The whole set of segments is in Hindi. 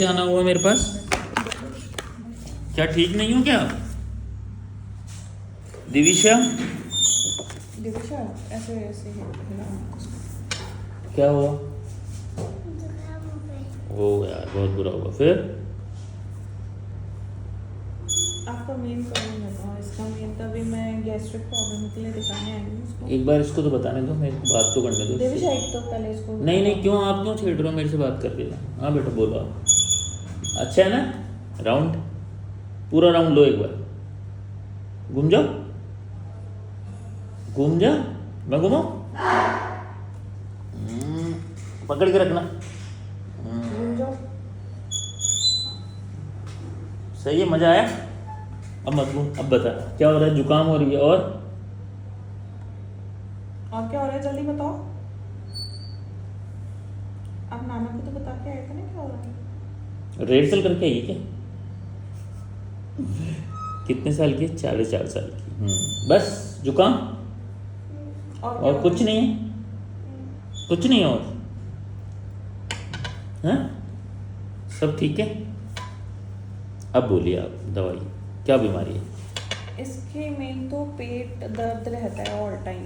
आना हुआ मेरे पास। क्या ठीक नहीं हो क्या दिविशा? दिविशा ऐसे ऐसे क्या हुआ? ओ यार बहुत बुरा हुआ। फिर आपका मेन प्रॉब्लम बताओ। इसका मेन तभी मैं गैस्ट्रिक प्रॉब्लम के लिए दिखाने आई हूँ इसको। एक बार इसको तो बताने दो, मेरे को बात तो करने दो। दिविशा एक तो पहले इसको नहीं नहीं, क्यों आप क्यों छेड़ रहे हो? मेरे से बात कर रही हो। हाँ बेटा बोलो आप। अच्छा है ना? राउंड पूरा राउंड लो, एक बार घूम जाओ, घूम जा। मैं घूमाऊं? पकड़ के रखना। घूम जाओ। सही है, मजा आया? अब मत घूम। अब बता क्या हो रहा है? जुकाम हो रही है और क्या हो रहा है जल्दी बताओ। आप नाना को तो बता के आए थे ना क्या हो रहा है। रिहर्सल करके आई है क्या? कितने साल की? 4.5 साल की। बस जुकाम और कुछ नहीं है? कुछ नहीं है और? हाँ सब ठीक है? अब बोलिए आप, दवाई क्या बीमारी है? इसके मेन तो पेट दर्द रहता है ऑल टाइम।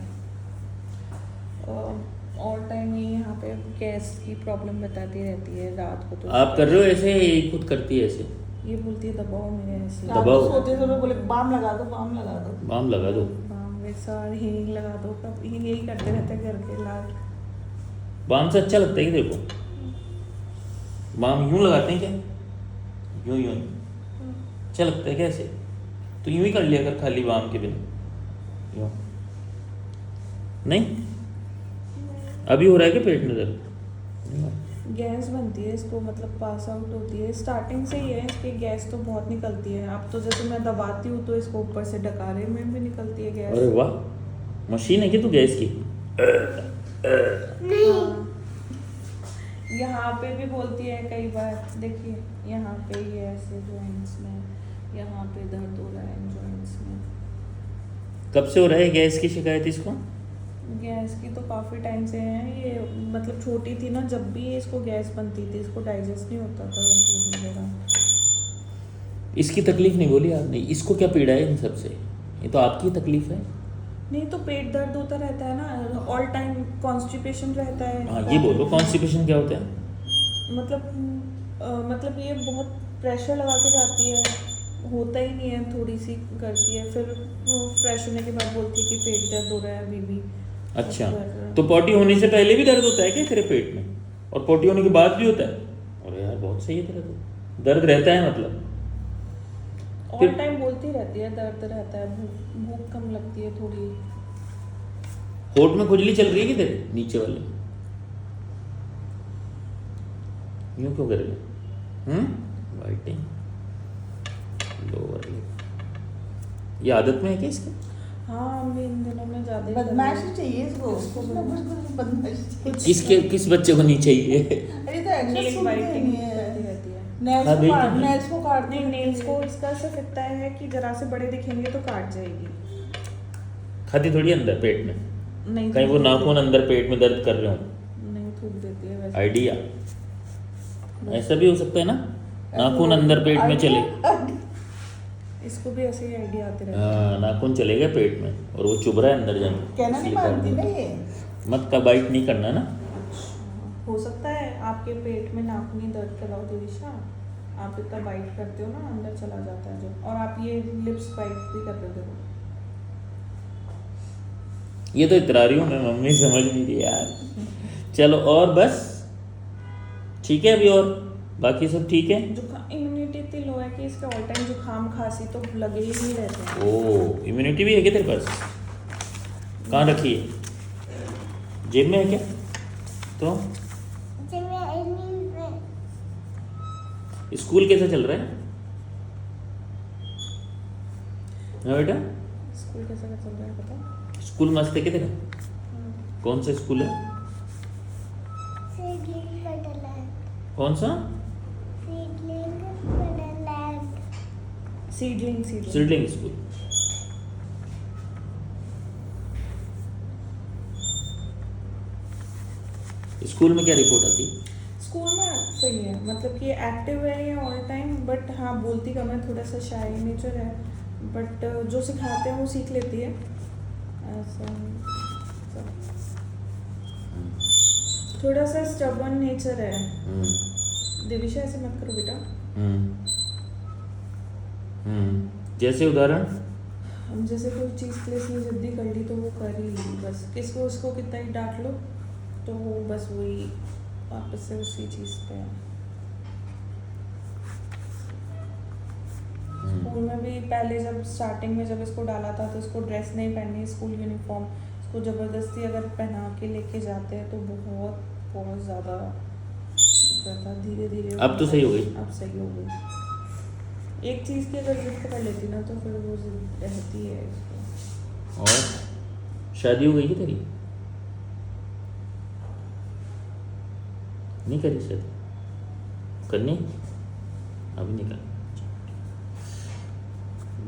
ऑल टाइम ये यहाँ पे गैस की प्रॉब्लम बताती रहती है रात को। तो आप कर रहे हो ऐसे, ये खुद करती है ऐसे? ये बोलती है दबाओ मेरे ऐसे। दबाओ। सोते समय बोले बाम लगा दो, बाम लगा दो। बाम लगा दो। बाम वैसा हींग लगा दो। कब हींग यही करते रहते हैं घर के इलाज। बाम से अच्छा लगता है कि देखो, बाम यूं लगाते हैं क्या? यूं यूं अच्छा लगता है कैसे? तो यूं ही कर लिया कर खाली बाम के बिना। यूं नहीं? अभी हो रहा है क्या पेट में दर्द? गैस बनती है इसको, मतलब पास आउट होती है। स्टार्टिंग से ही है इसकी गैस तो बहुत निकलती है। अब तो जैसे मैं दबाती हूँ तो इसको ऊपर से डकारे में भी निकलती है गैस। अरे वाह, मशीन है क्या तू गैस की? हाँ। यहाँ पे भी बोलती है कई बार। देखिए यहाँ पे ये ऐसे जॉइंट्स में, यहाँ पे दर्द हो रहा है जॉइंट्स में। कब से हो रहा है गैस की शिकायत इसको? गैस की तो काफ़ी टाइम से है ये। मतलब छोटी थी ना जब भी इसको गैस बनती थी, इसको डाइजेस्ट नहीं होता था दूध वगैरह। इसकी तकलीफ नहीं बोली आपने, इसको क्या पीड़ा है इन सब से? ये तो आपकी तकलीफ है। नहीं तो पेट दर्द होता रहता है ना ऑल टाइम। कॉन्स्टिपेशन रहता है। हाँ ये बोलो, कॉन्स्टिपेशन क्या होता है? मतलब ये बहुत प्रेशर लगा के जाती है, होता ही नहीं है। थोड़ी सी करती है फिर फ्रेश होने के बाद बोलती है कि पेट दर्द हो रहा है अभी भी। अच्छा, तो पॉटी होने से पहले भी दर्द होता है क्या तेरे पेट में? और पॉटी होने के बाद भी होता है? अरे यार बहुत सही है तेरा तो, दर्द रहता है मतलब। ऑल टाइम बोलती रहती है दर्द रहता है, भूख कम लगती है थोड़ी। होठ में खुजली चल रही है कि तेरे नीचे वाले? यूं क्यों कर रहे? वाइटिंग लोअर लिप, ये आदत में है क्या इसके? हाँ अभी इन दिनों में ज़्यादा ही बदमाशी चाहिए इसको, कुछ ना कुछ बदमाशी चाहिए। किसके, किस बच्चे को नहीं चाहिए? अरे तो एक्सेस नेल सुनते बाइटिंग नहीं है। करती रहती है। हाँ, भाई तो नेल्स को काट नहीं नेल्स को इसका सिर्फ इतना है कि जरा से बड़े दिखेंगे तो काट जाएगी। खाती थोड़ी अंदर पेट में? नहीं कहीं वो थूक देती नाखून अंदर पेट में दर्द कर रहे हो? है। नहीं थूक देती है वैसे। आइडिया ऐसा भी हो सकता है ना, नाखून अंदर पेट में चले। इसको भी ऐसे ही आइडिया आते रहते हैं। हाँ नाखून चले गए पेट में और वो चुभ रहा है अंदर जाके। कहना नहीं इसलिए काट मानती दिया। ना ये। मत का बाइट नहीं करना ना। हो सकता है आपके पेट में नाखूनी दर्द कर रहा हो दिविशा। आप इतना बाइट करते हो ना अंदर चला जाता है जो। और आप ये लिप्स बाइट भी कर रहे हो। ये तो इतरा रही हूँ मैं, मम्मी समझ नहीं रही यार। चलो और बस ठीक है अभी, और बाकी सब ठीक है? जुकाम इम्यूनिटी इतनी लो है कि इसके ऑल टाइम जुकाम खांसी तो लगे ही नहीं रहते हैं। ओ इम्यूनिटी भी है क्या तेरे पास? कहाँ रखी है? जेब में है क्या? तो स्कूल कैसा चल रहा है? हाँ बेटा स्कूल कैसा चल रहा है पता? स्कूल मस्त है क्या तेरा? कौन सा स्कूल है? कौन सा? Seedling seedling school. स्कूल में क्या रिपोर्ट आती है? स्कूल में सही है। मतलब कि एक्टिव है ये ऑल टाइम, बट हाँ बोलती कम है, थोड़ा सा शाय नेचर है, बट जो सिखाते हैं वो सीख लेती है ऐसा। थोड़ा सा स्टबर्न नेचर है। दिविशा ऐसे मत करो बेटा। जैसे उदाहरण? हम जैसे कोई चीज़ के लिए इसने जिद्दी कर ली तो वो कर ही ली, बस किसको उसको कितना ही डांट लो तो वो बस वही वापस से उसी चीज़ पे है। स्कूल में भी पहले जब स्टार्टिंग में जब इसको डाला था तो इसको ड्रेस नहीं पहननी, स्कूल यूनिफॉर्म, इसको ज़बरदस्ती अगर पहना के लेके जाते हैं तो बहुत बहुत ज़्यादा था। धीरे धीरे अब तो सही हो गई। अब सही हो गई। एक चीज़ की अगर जिद पकड़ लेती ना तो फिर वो जिद रहती है इसको। और शादी हो गई क्या तेरी? नहीं करी शादी? करनी? अभी नहीं करनी।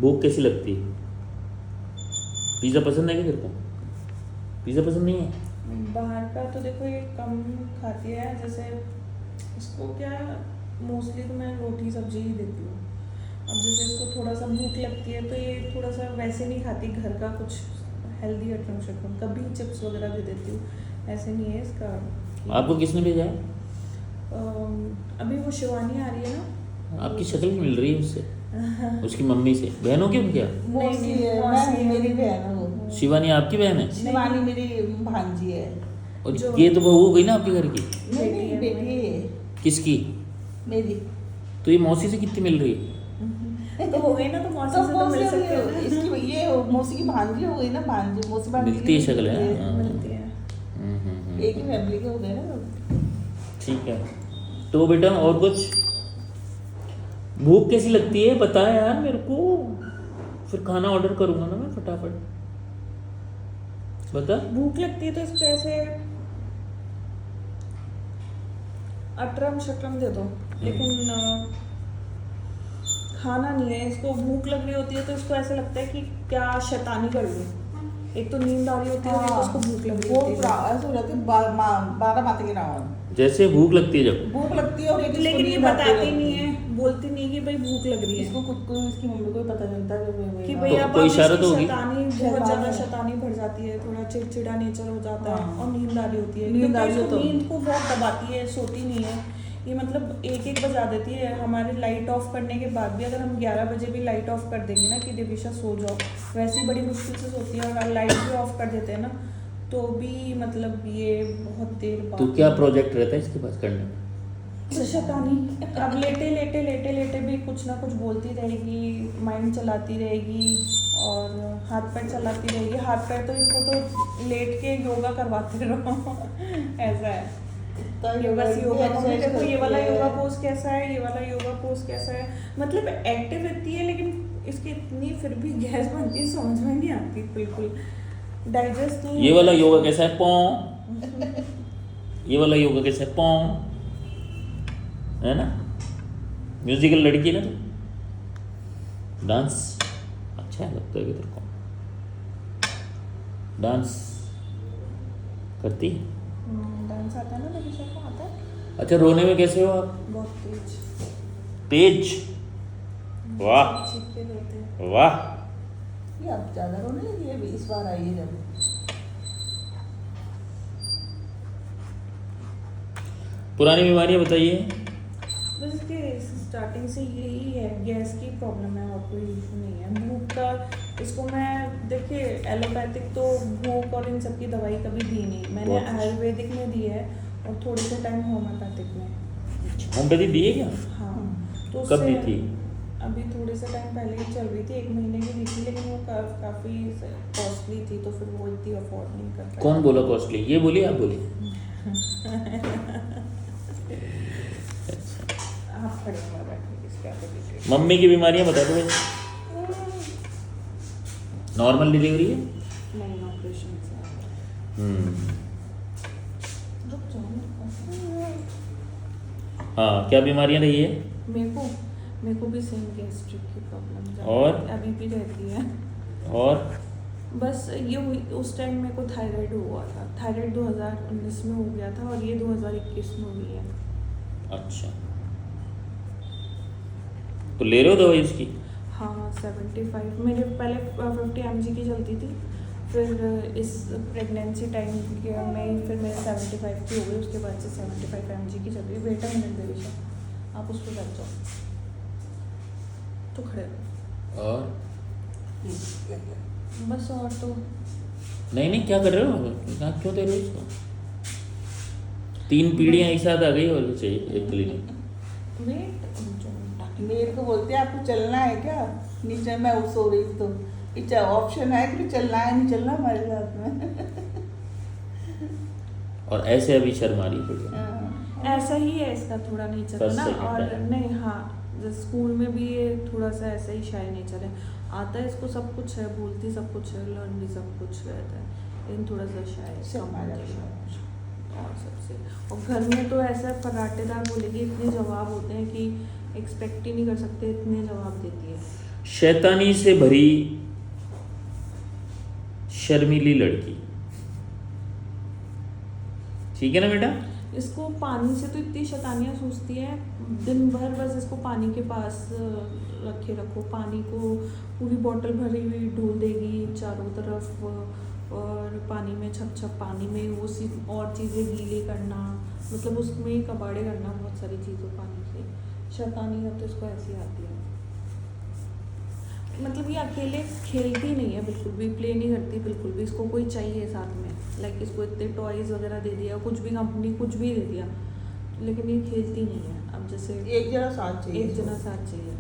भूख कैसी लगती है? पिज़्ज़ा पसंद है क्या तेरे को? पिज़्ज़ा पसंद नहीं है? बाहर का तो देखो ये कम खाती है, जैसे इसको क्या मोस्टली तो मैं रोटी सब्जी ही देती हूँ। अब जैसे इसको थोड़ा सा भूख लगती है तो ये थोड़ा सा वैसे नहीं खाती घर का कुछ हेल्दी आइटम शकम, कभी चिप्स वगैरह दे देती हूँ, ऐसे नहीं है इसका। आपको किसने भेजा है? अभी वो शिवानी आ रही है ना, आपकी शक्ल मिल रही है उससे, उसकी मम्मी से। बहनों की क्या? मौसी है, मैं मेरी बहन है वो। शिवानी आपकी बहन है? शिवानी मेरी भांजी है। और ये तो बहू हो गई ना आपके घर की? नहीं बेटी है किसकी? मेरी। तो ये मौसी से कितनी मिल रही है? तो हो गई ना, तो मौसी से तो मिल सकते हो। इसकी ये मौसी की भांजी हो गई ना, भांजी मौसी भांजी मिलती है शक्ल है। मिलती है। एक ही फैमिली के हो गए ना। ठीक है। तो बेटा और कुछ? भूख कैसी लगती है बता यार मेरे को, फिर खाना ऑर्डर करूंगा ना मैं फटाफट। बता। भूख लगती है तो इसको ऐसे अटरम शटरम दे दो, लेकिन खाना नहीं है। इसको भूख लग रही होती है तो इसको ऐसे लगता है कि क्या शैतानी कर लूं। एक तो नींद आ रही होती है और एक उसको भूख लग रही वो होती है। ऐसे हो जाती है 12 माते के रावण जैसे भूख लगती है जब? भूख लगती है, और लेकिन ये बताती नहीं है, बोलती नहीं कि भाई भूख लग रही है। इसको खुद को इसकी मम्मी को ही पता चलता है कि भाई अब कोई इशारा तो होगी? शैतानी बहुत ज्यादा शैतानी भर जाती है, थोड़ा चिड़चिड़ा नेचर हो जाता है और नींद आ रही होती है। नींद आ रही क्योंकि हो इसको तो नींद को बहुत दबाती है, सोती नहीं है ये, मतलब एक बजा देती है। हमारे लाइट ऑफ करने के बाद भी अगर हम 11 बजे भी लाइट ऑफ कर देंगे ना कि दिविशा सो जाओ, वैसे बड़ी मुश्किल से सोती है। और लाइट भी ऑफ कर देते हैं ना तो भी मतलब ये बहुत देर बाद। तो क्या प्रोजेक्ट रहता है इसके पास करने में? शैतानी। अब लेटे लेटे लेटे लेटे भी कुछ ना कुछ बोलती रहेगी, माइंड चलाती रहेगी और हाथ पैर चलाती रहेगी। हाथ पैर तो इसको तो लेट के योगा करवाते रहो ऐसा है। ये बस योगा, मम्मी देखो ये वाला योगा पोज कैसा है, ये वाला योगा पोज कैसा है। मतलब एक्टिव रहती है लेकिन इसकी इतनी फिर भी गैस बनती है, समझ में नहीं आती बिल्कुल, डाइजेस्ट नहीं। ये वाला योगा कैसा है? पौ। ये वाला योगा कैसा है? पौ, है ना? म्यूजिकल लड़की ना तो डांस अच्छा लगता है तेरे को? डांस करती है? डांस आता है ना, दिविशा को आता है। अच्छा, रोने में कैसे हो आप? बहुत तेज। तेज? वाह चीख के रोते हैं। वाह। ये अब ज्यादा रोने लगी है इस बार आई है जब। पुरानी बीमारियां बताइए। बस इसके स्टार्टिंग से यही है, गैस की प्रॉब्लम है और कोई इशू नहीं है। भूख का इसको मैं देखिए एलोपैथिक तो भूख और इन सब की दवाई कभी दी नहीं मैंने, बहुत अच्छा। आयुर्वेदिक में दी है और थोड़े से टाइम होम्योपैथिक में। होम्योपैथी दी है क्या? हाँ तो कब दी उससे थी? अभी थोड़े से टाइम पहले ही चल रही थी, 1 महीने की दी थी, लेकिन वो काफ़ी कॉस्टली थी तो फिर वो इतनी अफोर्ड नहीं कर पाई। कौन बोला कॉस्टली? ये बोली आप बोली? आप खड़े हो बैठे इसके आगे पीछे। मम्मी की बीमारियां बता दो। नॉर्मल डिलीवरी है? नहीं, ऑपरेशन से। रुक जाओ। हाँ, क्या बीमारियां रही है? मेरे को भी सेम गैस्ट्रिक की प्रॉब्लम और? अभी भी रहती है। और बस ये हुई उस टाइम मेरे को थायराइड हुआ था। थायराइड 2019 में हो गया था और ये 2021 में हुई है। अच्छा, तो ले रहे हो दवाई उसकी? हाँ 75 मेरे पहले 50 mg की चलती थी, फिर इस प्रेगनेंसी टाइम के में फिर मेरे 75 की हो गई, उसके बाद से 75 mg की चल रही है। बेटा मिनट बेबी आप उस पर बैठ जाओ तो खड़े रहो। और बस और तो नहीं क्या कर रहे हो, क्यों दे रहे हो उसको? 3 पीढ़ियाँ एक साथ आ गई और चाहिए एक क्लिनिक। वेट मेरे को बोलते हैं आपको चलना है क्या नीचे, मैं सो रही थी तो इच्छा ऑप्शन है कि चलना है नहीं चलना हमारे साथ में। और ऐसे अभी शर्म आ रही है थोड़ी। हाँ। ऐसा ही है इसका थोड़ा नेचर है First, ना। second और time. नहीं हाँ जैसे स्कूल में भी ये थोड़ा सा ऐसा ही शाय नेचर है, आता है इसको सब कुछ है, बोलती सब कुछ है, लर्न भी सब कुछ रहता है, लेकिन थोड़ा सा शाय शर्म आ जाती है। और सबसे। और घर में तो ऐसा फर्राटेदार बोलेगी, इतने जवाब होते हैं कि एक्सपेक्ट ही नहीं कर सकते, इतने जवाब देती है। शैतानी से भरी शर्मीली लड़की, ठीक है ना बेटा? इसको पानी से तो इतनी शैतानियाँ सूझती हैं, दिन भर बस इसको पानी के पास रखे रखो, पानी को पूरी बोतल भरी हुई ढोल देगी चारों तरफ, और पानी में छप छप पानी में वो सी और चीज़ें गीली करना, मतलब उसमें ही कबाड़े करना बहुत सारी चीज़ों पानी से। शैतानी अब तो इसको ऐसी आती है, मतलब ये अकेले खेलती नहीं है, बिल्कुल भी प्ले नहीं करती बिल्कुल भी, इसको कोई चाहिए साथ में। लाइक इसको इतने टॉयज़ वगैरह दे दिया, कुछ भी कंपनी कुछ भी दे दिया, लेकिन ये खेलती नहीं है। अब जैसे एक जना साथ चाहिए, एक जना साथ चाहिए,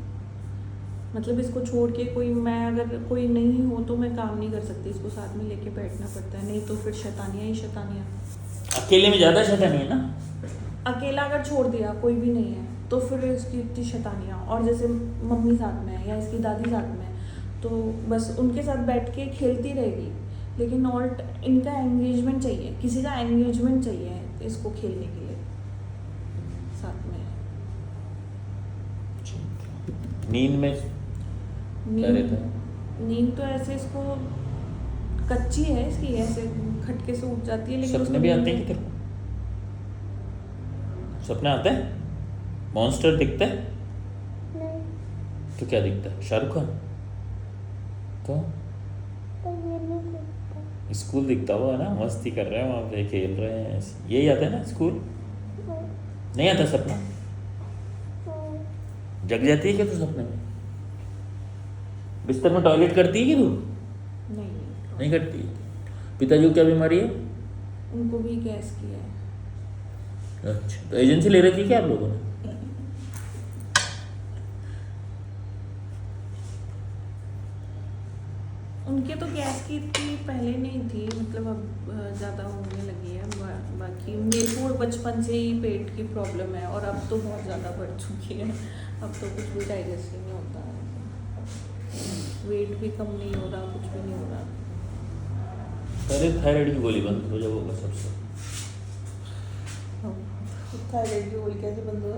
मतलब इसको छोड़ के कोई, मैं अगर कोई नहीं हो तो मैं काम नहीं कर सकती, इसको साथ में लेके बैठना पड़ता है, नहीं तो फिर शैतानियाँ ही शैतानियाँ। अकेले में ज़्यादा शैतानी है ना? अकेला अगर छोड़ दिया कोई भी नहीं है तो फिर इसकी इतनी शैतानियाँ, और जैसे मम्मी साथ में है या इसकी दादी साथ में है तो बस उनके साथ बैठ के खेलती रहेगी, लेकिन और इनका एंगेजमेंट चाहिए, किसी का एंगेजमेंट चाहिए इसको खेलने के लिए साथ में। नींद में क्या रहता है? नींद तो ऐसे इसको कच्ची है इसकी, ऐसे खटके से उठ जाती है, लेकिन सपने भी आते हैं कि तेरे को? सपने आते हैं? मॉन्स्टर दिखता है? नहीं तो क्या दिखता है? शाहरुख खान? तो तो ये नहीं दिखता। स्कूल दिखता हुआ ना, मस्ती कर रहे हैं वहाँ पे, खेल रहे हैं, यही आता है ना स्कूल? नहीं आता सपना? जग जाती है क्या तू सपने में? बिस्तर में टॉयलेट करती है कि तू? नहीं करती। पिताजी को क्या बीमारी है? उनको भी गैस की है। अच्छा, तो एजेंसी ले रखी है क्या आप लोगों ने? उनके तो गैस की इतनी पहले नहीं थी, मतलब अब ज़्यादा होने लगी है। बाकी मेरे को बचपन से ही पेट की प्रॉब्लम है, और अब तो बहुत ज़्यादा बढ़ चुकी है, अब तो कुछ भी डाइजेस्ट नहीं होता है, वेट भी कम नहीं हो रहा, कुछ भी नहीं हो रहा। अरे थायराइड की गोली बंद हो जाएगा सबसे। थायराइड की गोली कैसे बंद हो?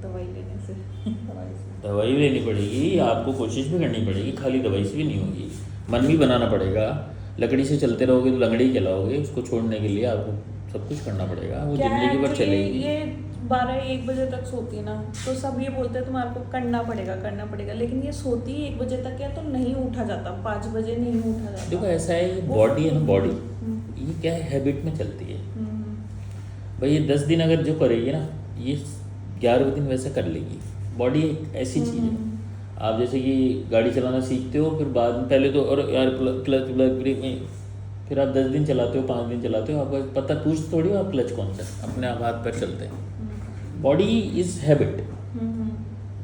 दवाई लेने से। दवाई से। दवाई भी लेनी पड़ेगी, आपको कोशिश भी करनी पड़ेगी, खाली दवाई से भी नहीं होगी, मन भी बनाना पड़ेगा। लकड़ी से चलते रहोगे तो लंगड़ी कहलाओगे, उसको छोड़ने के लिए आपको सब कुछ करना पड़ेगा, वो जिंदगी भर चलेगी। ये 12-1 बजे तक सोती है ना, तो सब ये बोलते हैं तुम्हारे को करना पड़ेगा, लेकिन ये सोती 1 बजे तक है तो नहीं उठा जाता, 5 बजे नहीं उठा जाता। देखो ऐसा है, ये बॉडी है ना, बॉडी ये क्या है, हैबिट में चलती है भाई। ये 10 दिन अगर जो करेगी ना, ये 11वें दिन वैसे कर लेगी। बॉडी एक ऐसी चीज़ है, आप जैसे कि गाड़ी चलाना सीखते हो, फिर बाद में पहले तो और यार क्लच ब्रेक में, फिर आप 10 दिन चलाते हो, 5 दिन चलाते हो, आपको पता पूछ थोड़ी हो आप क्लच कौन सा, अपने आप हाथ पैर चलते हैं। Body is habit.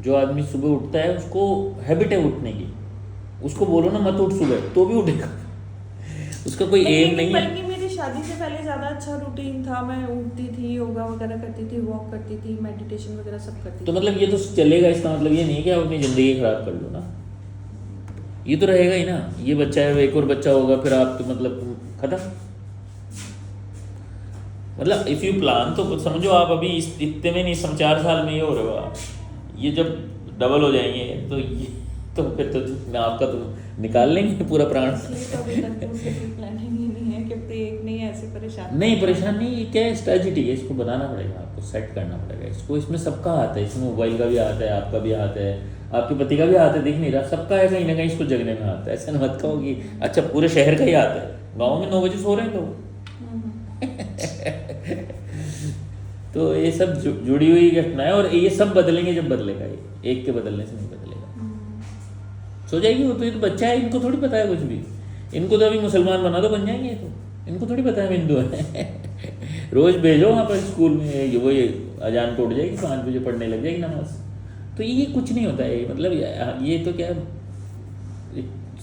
जो आदमी सुबह उठता है उसको हैबिट है उठने की, उसको बोलो ना मत उठ सुबह तो भी उठेगा, उसका कोई एम नहीं है। बल्कि मेरी शादी से पहले ज़्यादा अच्छा रूटीन था, मैं उठती थी, योगा वगैरह करती थी, वॉक करती थी, मेडिटेशन वगैरह सब करती थी। तो मतलब ये तो चलेगा, इसका मतलब ये नहीं है कि आप अपनी ज़िंदगी खराब कर लो ना, ये तो रहेगा ही ना। ये बच्चा है, एक और बच्चा होगा, फिर आप तो मतलब खत्म। मतलब इफ़ यू प्लान तो समझो आप अभी इतने में नहीं, 4 साल में ये हो रहे हो आप, ये जब डबल हो जाएंगे तो ये तो फिर तो आपका तो निकाल लेंगे पूरा प्राण। इसलिए तो अभी तक दूसरी प्लानिंग ही नहीं है कि थे, एक नहीं ऐसे परेशान। नहीं परेशान नहीं, ये क्या है स्ट्रेटजी है, इसको बनाना पड़ेगा, आपको सेट करना पड़ेगा इसको। इसमें सबका हाथ है, इसमें मोबाइल का भी हाथ है, आपका भी हाथ है, आपके पति का भी हाथ है, दिख नहीं रहा, सबका है कहीं ना कहीं इसको जगने में हाथ है। ऐसा मत कहो कि अच्छा पूरे शहर का ही हाथ है, गाँव में 9 बजे सो रहे हैं लोग। तो ये सब जुड़ी हुई घटना है, और ये सब बदलेंगे जब बदलेगा, ये एक के बदलने से नहीं बदलेगा। सो जाएगी वो, तो ये तो बच्चा है, इनको थोड़ी पता है कुछ भी, इनको तो अभी मुसलमान बना दो बन जाएंगे, ये तो इनको थोड़ी पता है हिंदू है। रोज भेजो वहाँ पर स्कूल में, ये अजान टूट जाएगी, 5 बजे पढ़ने लग जाएगी नमाज। तो ये कुछ नहीं होता है, मतलब ये तो क्या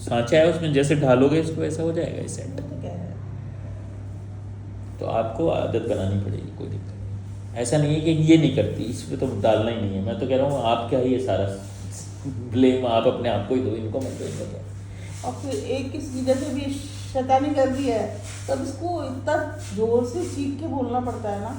सांचा है, उसमें जैसे ढालोगे इसको वैसा हो जाएगा इस सेट। तो आपको आदत बनानी पड़ेगी, कोई दिक्कत नहीं। ऐसा नहीं है कि ये नहीं करती, इस पर तो डालना ही नहीं है। मैं तो कह रहा हूँ आप क्या ही ये सारा ब्लेम आप अपने आप को ही दो, इनको मत दो, इनको क्या। और फिर एक किसी जैसे भी शैतानी कर दी है तब इसको इतना जोर से चीख के बोलना पड़ता है ना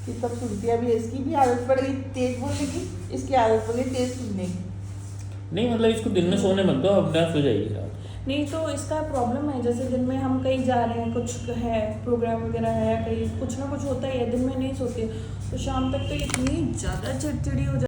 कि तब सुनती है। अभी इसकी भी आदत पड़ गई तेज बोलने की, इसकी आदत पड़ गई तेज सुनने की। नहीं मतलब इसको दिन में सोने मत दो, अपने आप सो जाएगी रात को। नहीं तो इसका प्रॉब्लम है, जैसे दिन में हम कहीं जा रहे हैं, कुछ है प्रोग्राम वगैरह है, कहीं कुछ ना कुछ होता ही है, दिन में नहीं सोती है, तो शाम तक तो इतनी ज़्यादा चिड़चिड़ी हो